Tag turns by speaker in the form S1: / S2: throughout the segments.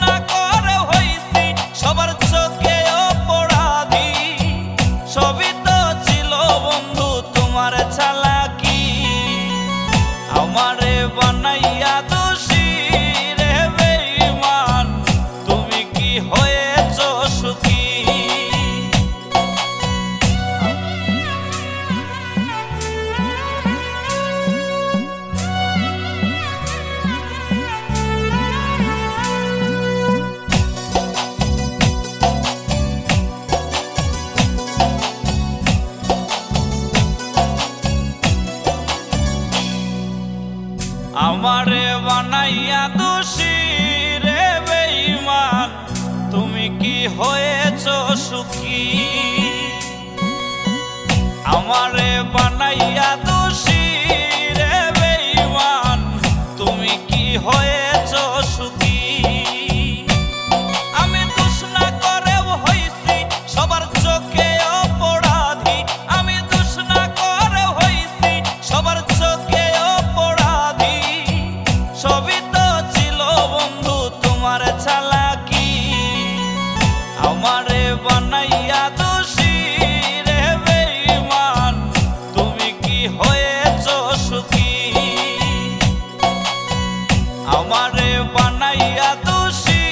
S1: না করে হইছি সবার চোখে অপরাধী। সবই তো ছিল বন্ধু তোমার চালাকি, আমারে বানাইয়া দোষী রে বেঈমান, তুমি কি হয়েছ সুখী? আমারে বানাইয়া দোষী রে বেঈমান, তুমি কি হয়েছ সুখী? আমারে বানাইয়া দোষী রে বেঈমান, তুমি কি হয়েছ সুখী? আমি দোষ না করেও হইছি সবার চোখে অপরাধী, আমি দোষ না করেও হইছি সবার চোখে অপরাধী। সবই তো ছিল বন্ধু তোমার চালাকি, আমারে বানাইয়া দোষী রে বেঈমান, তুমি কি হয়েছ সুখী? আমারে বানাইয়া দোষী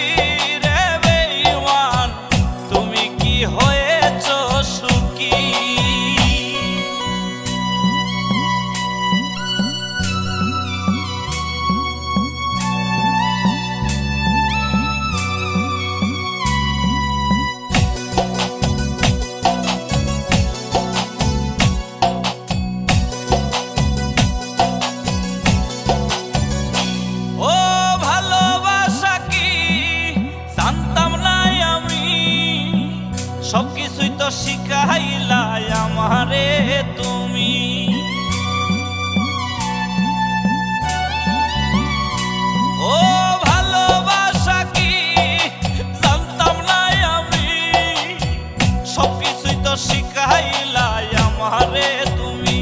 S1: রে বেঈমান, তুমি কি হয়েছ সুখী? সবকিছুই তো শিখাইলাই আমারে তুমি, ও ভালোবাসা কি জানতাম না আমি, সবকিছুই তো শিখাইলাই আমারে তুমি।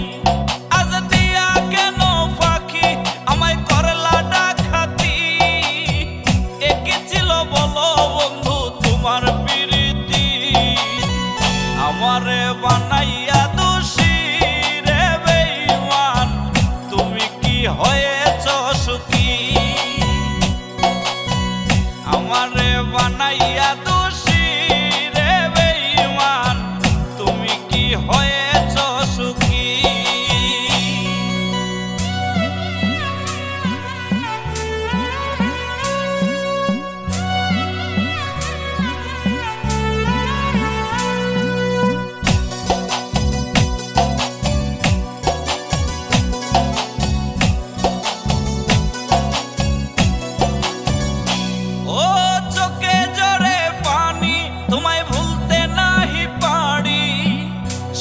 S1: আজ দিয়া কেন পাখি আমায় করলা ডাকাতি, একে ছিল বলো বন্ধু তোমার প্রীতি? আমারে বানাইয়া দোষী রে বেঈমান, তুমি কি হয়েছ সুখী? আমারে বানাইয়া দোষী রে বেঈমান, তুমি কি হয়েছ সুখী?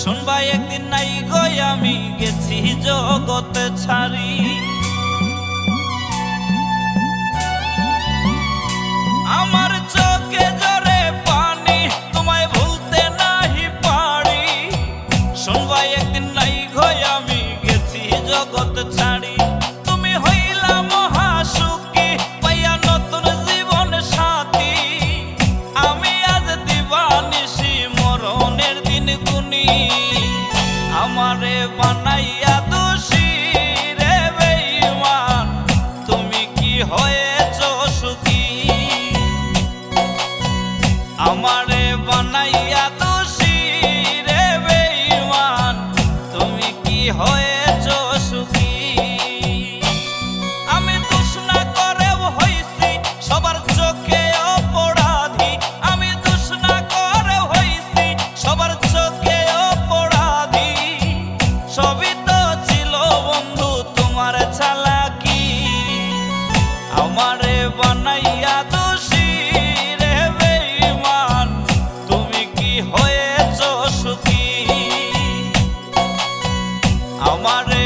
S1: শুনবা একদিন নাই গো আমি গেছি জগৎ ছাড়ি, আমার চোখে জরে পানি তোমায় ভুলতে নাহি পারি। শুনবা একদিন নাই গো আমি গেছি জগৎ ছাড়ি, তুমি হইলা মহাসুখী পাইয়া নতুন জীবন সাথী। আমি আজ দিবানিশি মরণের দিন গুনি, আমারে বানাইয়া দোষী রে বেঈমান, তুমি কি হয়েছ সুখী? আমারে বানাইয়া দোষী রে বেঈমান, তুমি কি হয়েছ সুখী? আমি দোষ না করেও হইছি সবার চোখে অপরাধী, আমি দোষ না করেও হইছি সবার চোখে অপরাধী। সবই তো ছিল বন্ধু তোমার চালাকি, আমারে বানাইয়া দোষী রে বেঈমান, তুমি কি হয়েছ সুখী? আমারে